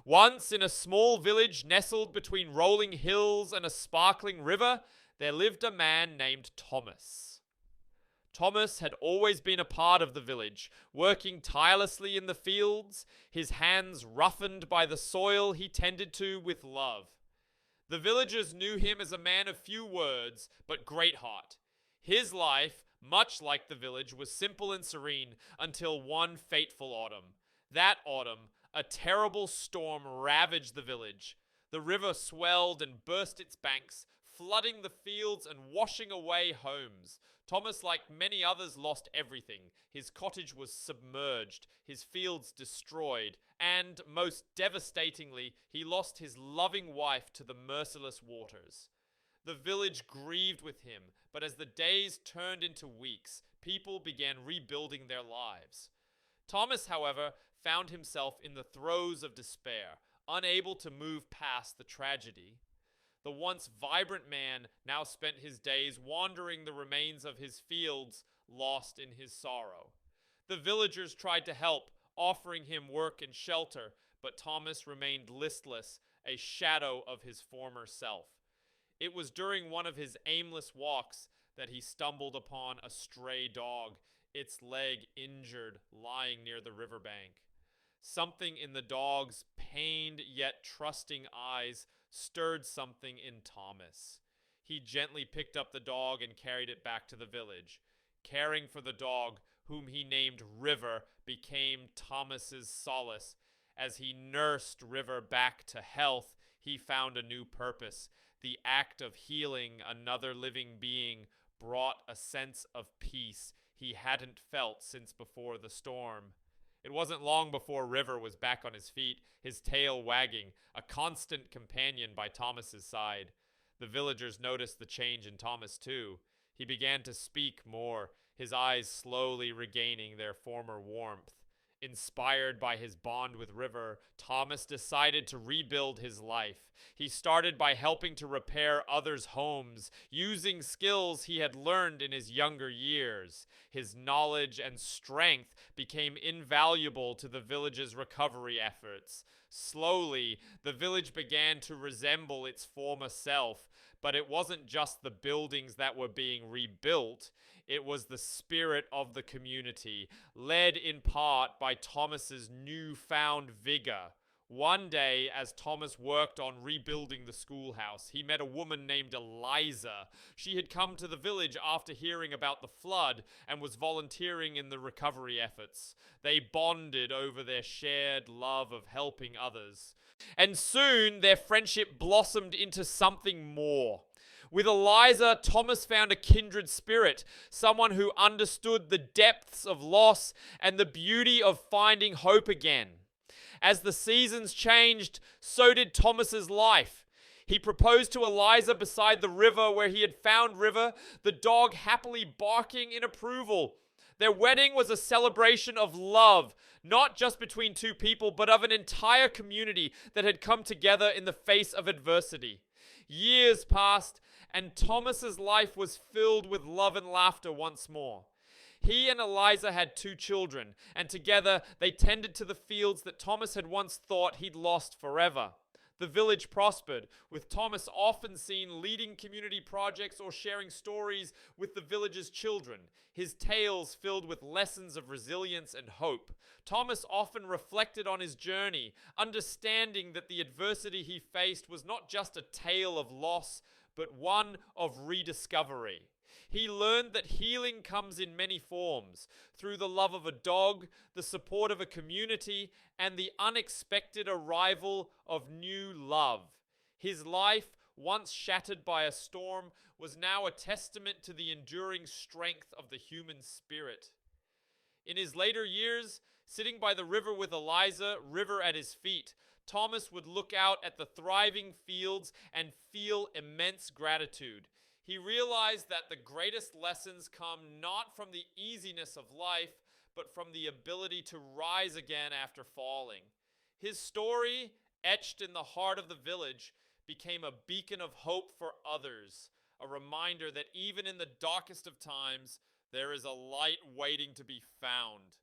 Once, in a small village nestled between rolling hills and a sparkling river, there lived a man named Thomas. Thomas had always been a part of the village, working tirelessly in the fields, his hands roughened by the soil he tended to with love. The villagers knew him as a man of few words, but great heart. His life, much like the village, was simple and serene until one fateful autumn. That autumn, a terrible storm ravaged the village. The river swelled and burst its banks, flooding the fields and washing away homes. Thomas, like many others, lost everything. His cottage was submerged, his fields destroyed, and, most devastatingly, he lost his loving wife to the merciless waters. The village grieved with him, but as the days turned into weeks, people began rebuilding their lives. Thomas, however, found himself in the throes of despair, unable to move past the tragedy. The once vibrant man now spent his days wandering the remains of his fields, lost in his sorrow. The villagers tried to help, offering him work and shelter, but Thomas remained listless, a shadow of his former self. It was during one of his aimless walks that he stumbled upon a stray dog, its leg injured, lying near the riverbank. Something in the dog's pained yet trusting eyes stirred something in Thomas. He gently picked up the dog and carried it back to the village. Caring for the dog, whom he named River, became Thomas's solace. As he nursed River back to health, he found a new purpose. The act of healing another living being brought a sense of peace he hadn't felt since before the storm. It wasn't long before River was back on his feet, his tail wagging, a constant companion by Thomas's side. The villagers noticed the change in Thomas too. He began to speak more, his eyes slowly regaining their former warmth. Inspired by his bond with River, Thomas decided to rebuild his life. He started by helping to repair others' homes, using skills he had learned in his younger years. His knowledge and strength became invaluable to the village's recovery efforts. Slowly, the village began to resemble its former self, but it wasn't just the buildings that were being rebuilt. It was the spirit of the community, led in part by Thomas's newfound vigor. One day, as Thomas worked on rebuilding the schoolhouse, he met a woman named Eliza. She had come to the village after hearing about the flood and was volunteering in the recovery efforts. They bonded over their shared love of helping others. And soon, their friendship blossomed into something more. With Eliza, Thomas found a kindred spirit, someone who understood the depths of loss and the beauty of finding hope again. As the seasons changed, so did Thomas's life. He proposed to Eliza beside the river where he had found River, the dog happily barking in approval. Their wedding was a celebration of love, not just between two people, but of an entire community that had come together in the face of adversity. Years passed, and Thomas's life was filled with love and laughter once more. He and Eliza had 2 children, and together they tended to the fields that Thomas had once thought he'd lost forever. The village prospered, with Thomas often seen leading community projects or sharing stories with the village's children, his tales filled with lessons of resilience and hope. Thomas often reflected on his journey, understanding that the adversity he faced was not just a tale of loss, but one of rediscovery. He learned that healing comes in many forms, through the love of a dog, the support of a community, and the unexpected arrival of new love. His life, once shattered by a storm, was now a testament to the enduring strength of the human spirit. In his later years, sitting by the river with Eliza, River at his feet, Thomas would look out at the thriving fields and feel immense gratitude. He realized that the greatest lessons come not from the easiness of life, but from the ability to rise again after falling. His story, etched in the heart of the village, became a beacon of hope for others, a reminder that even in the darkest of times, there is a light waiting to be found.